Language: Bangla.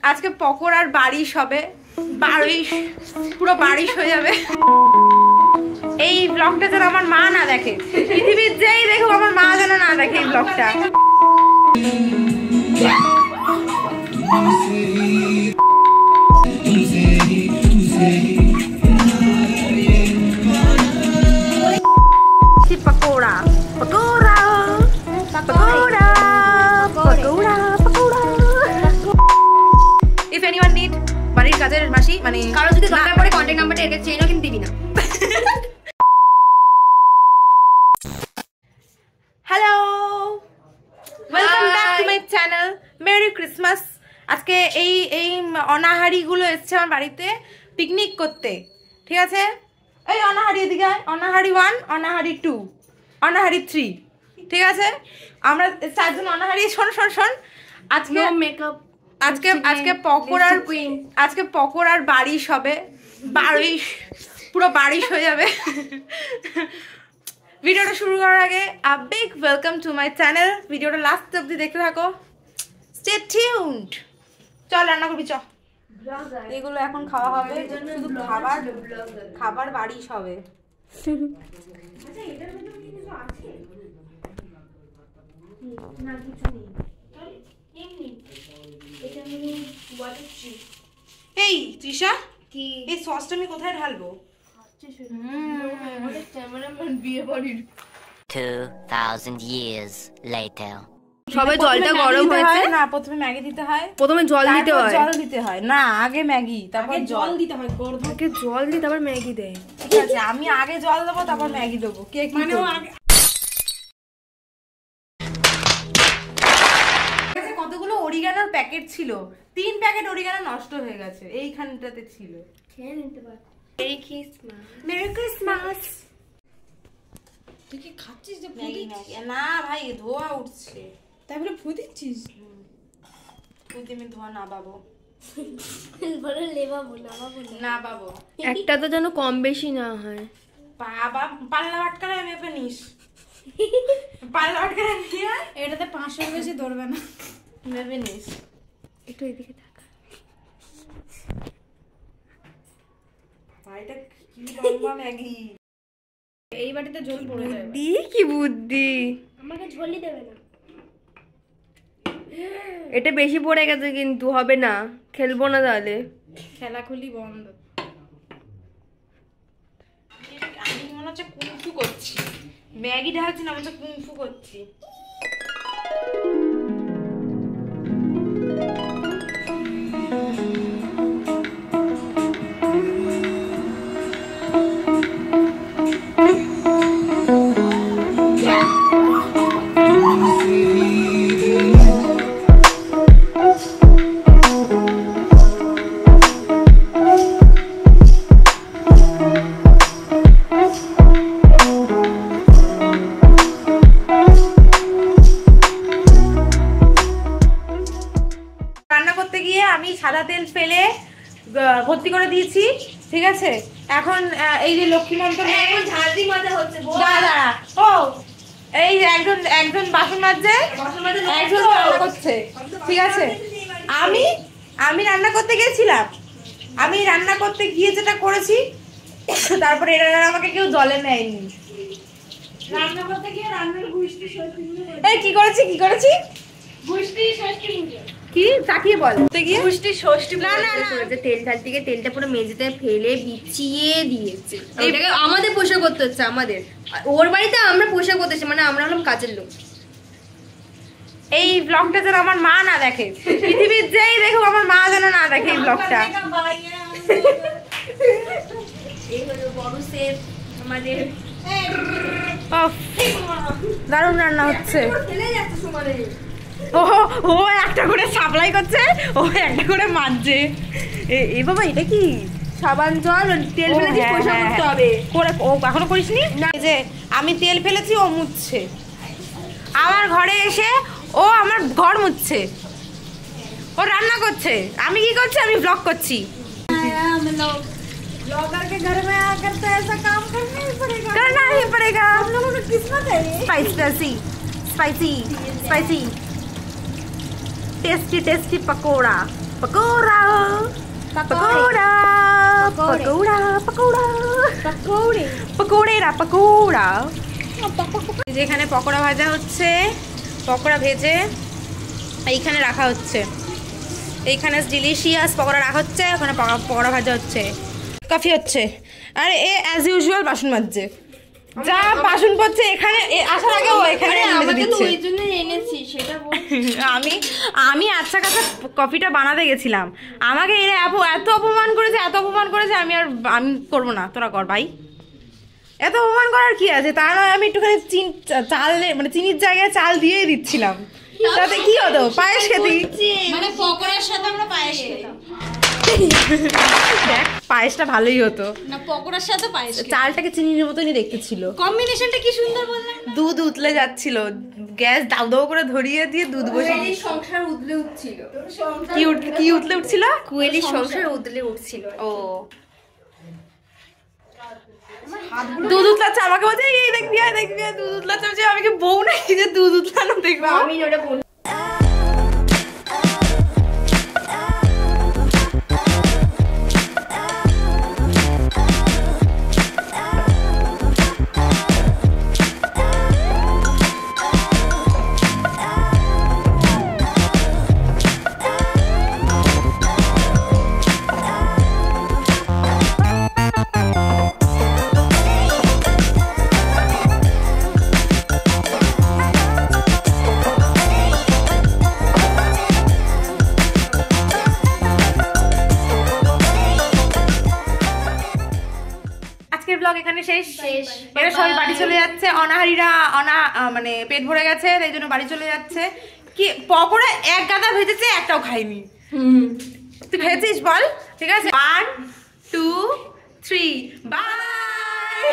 আজকে পকোড়ার বারিশ হবে, বারিশ পুরো বারিশ হয়ে যাবে। এই ব্লগটা যেন আমার মা না দেখে, পৃথিবীর যেই দেখুক আমার মা যেন না দেখে এই ব্লগটা। Pakora pakora pakora pakora pakora. If anyone need বাড়ির কাজের মাসি, মানে কারো যদি দরকার পড়ে কন্টাক্ট নাম্বারটা এর কাছে চেয়ে নাও, কিন্তু দিবি না। Hello, welcome back to my channel. Merry Christmas. আজকে এই অনাহারিগুলো এসছে আমার বাড়িতে পিকনিক করতে, ঠিক আছে? এই অনাহারি এদিকে আয়। অনাহারি 1, অনাহারি 2, অনাহারি 3, ঠিক আছে? আমরা 4 জন অনাহারি। শোন শোন শোন, আজকে মেকআপ, আজকে পকোড়ার বারিশ হবে, বারিশ পুরো বারিশ হয়ে যাবে। ভিডিওটা শুরু করার আগে a big welcome to my channel. ভিডিওটা লাস্ট অবধি দেখতে থাকো, স্টে টিউনড। চল রান্না করবি, চ। এগুলো এখন খাওয়া হবে, শুধু খাবার বারিশ হবে। এই তৃষা, কি এই সসটা আমি কোথায় ঢালবো? 2000 years later. সবে জলটা গরম হয়েছে না, প্রথমে ম্যাগি দিতে হয়, প্রথমে জল দিতে হয়, জল দিতে হয় না, আগে ম্যাগি তারপর জল দিতে হয়। আগে জল দিয়ে তারপর ম্যাগি দেয়। ঠিক আছে, আমি আগে জল দেবো তারপর ম্যাগি দেবো। কে কি মানে কতগুলো অরিগানোর প্যাকেট ছিল, 3 প্যাকেট অরিগানো নষ্ট হয়ে গেছে, এইখানটাতে ছিল। খেয়ে নিতে পার। Merry Christmas. Merry Christmas. তুই কি খাচ্ছিস যে ম্যাগি ম্যাগি না ভাই, ধোয়া উঠছে। তারপরে ফুদিচ্ছিস? যদি আমি ধোয়া না পাবো, বলে লেবাবো না না পাবো। একটা তো যেন কম বেশি না হয়। বাবা পাল্লা আটকালে মেপে নিস, পাল্লা আটকালে নিয়ে এটাতে 500 বেশি ধরবে না, মেপে নিস। একটু এদিকে তাকা। ভাইটা কি লম্বা ম্যাগি। এই বাটিতে ঝোল পড়ে যাবে। বুদ্ধি কি বুদ্ধি, আমাকে ঝোলই দেবে না। এটা বেশি পড়ে গেছে কিন্তু হবে না, খেলবো না তাহলে। খেলাখুলি বন্ধ। আমি মনে হচ্ছে কুংফু করছি, ম্যাগি ঢালছি না, মনে হচ্ছে কুংফু করছি। আমি সাদা তেল ফেলে ভর্তি করে দিয়েছি, ঠিক আছে? এখন এই যে লক্ষ্মী মন্ত্র ঝালদি মজা হচ্ছে। দাঁড়া, ও এই যে একজন বাসন মাজছে, একজন রান্না করছে, ঠিক আছে? আমি রান্না করতে গিয়েছিলাম, আমি রান্না করতে গিয়ে যেটা করেছি, তারপরে এরা আমাকে কেউ জলে নেয়নি। রান্না করতে গিয়ে রান্নার গুষ্টি ষষ্ঠী। এই কি করেছি গুষ্টি ষষ্ঠী কি তাকিয়ে বল। পুষ্টি ষষ্ঠী না না না, তেল ঢাল থেকে তেলটা পুরো মেঝেতে ফেলে বিছিয়ে দিয়েছে। এটাকে আমাদের পোষা করতে হচ্ছে, আমাদের। ওর বাড়িতে আমরা পোষা করতেছি, মানে আমরা হলাম কাজের লোক। এই ব্লগটা যেন আমার মা না দেখে, পৃথিবীর যেই দেখুক আমার মা যেন না দেখে এই ব্লগটা। এই হলো বড় শেফ আমাদের। দারুণ রান্না হচ্ছে। ফেলে যাচ্ছে সমানে। ও একটা করে সাপ্লাই করছে, ও একটা করে মাজছে। এই বাবা এটা কি সাবান জল তেল ফেলে দিয়ে পোষা করতে হবে। ও এখনো করিসনি? যে আমি তেল ফেলেছি, ও মুছছে আমার ঘরে এসে, ও আমার ঘর মুছছে, ও রান্না করছে, আমি কি করছি? আমি ব্লগ করছি। ब्लॉगर के घर में आकर तो ऐसा काम करना ही पड़ेगा। हम लोगों की किस्मत है ये। Spicy tasty pakora. পকোড়া পকোড়া পকোড়া পকোড়া পকোড়া যেখানে পকোড়া ভাজা হচ্ছে, পকোড়া ভেজে এইখানে রাখা হচ্ছে, এইখানে ডিলিশিয়াস পকোড়া রাখা হচ্ছে, ওখানে পকোড়া ভাজা হচ্ছে, কফি হচ্ছে। আর এ অ্যাজ ইউজুয়াল বাসন মাজছে, যা বাসন পড়ছে এখানে আসার আগে ও এখানে ওই জন্য এনেছি সেটা আমি আচ্ছা কাছে কফিটা বানাতে গেছিলাম, আমাকে এরা এত অপমান করেছে আমি করবো না, তোরা কর ভাই। এত অপমান করার কি আছে? তা নয় আমি একটুখানি চাল মানে চিনির জায়গায় চাল দিয়েই দিচ্ছিলাম, তাতে কি হতো? পায়েস খেতি, মানে পকোড়ার সাথে আমরা পায়েস খেতাম। দেখ পায়েসটা ভালোই হতো না, পকোড়ার সাথে পায়েস। চালটাকে চিনির মতনই দেখতে ছিল, কম্বিনেশনটা কি সুন্দর বললাম। দুধ উতলে যাচ্ছিল, গ্যাস দাউ দাউ করে ধরিয়ে দিয়ে দুধ বসে সংসার উদলে উঠছিল। কি উতলে উঠছিল? কুয়েলির সংসার উদলে উঠছিল। ও দুধ উতলাচ্ছে, আমাকে বলছে এই দেখবি দুধ উতলাচ্ছে, আমি কি বউ নাকি যে দুধ উতলানো দেখবো? আমি ওটা বলি ব্লগ এখানে শেষ। এরা সবাই বাড়ি চলে যাচ্ছে, অনাহারিরা মানে পেট ভরে গেছে তাই জন্য বাড়ি চলে যাচ্ছে। কি পকোড়া এক গাদা ভেজেছে, একটাও খাইনি। তুই ভেজেছিস বল? ঠিক আছে, 1 2 3 বাই।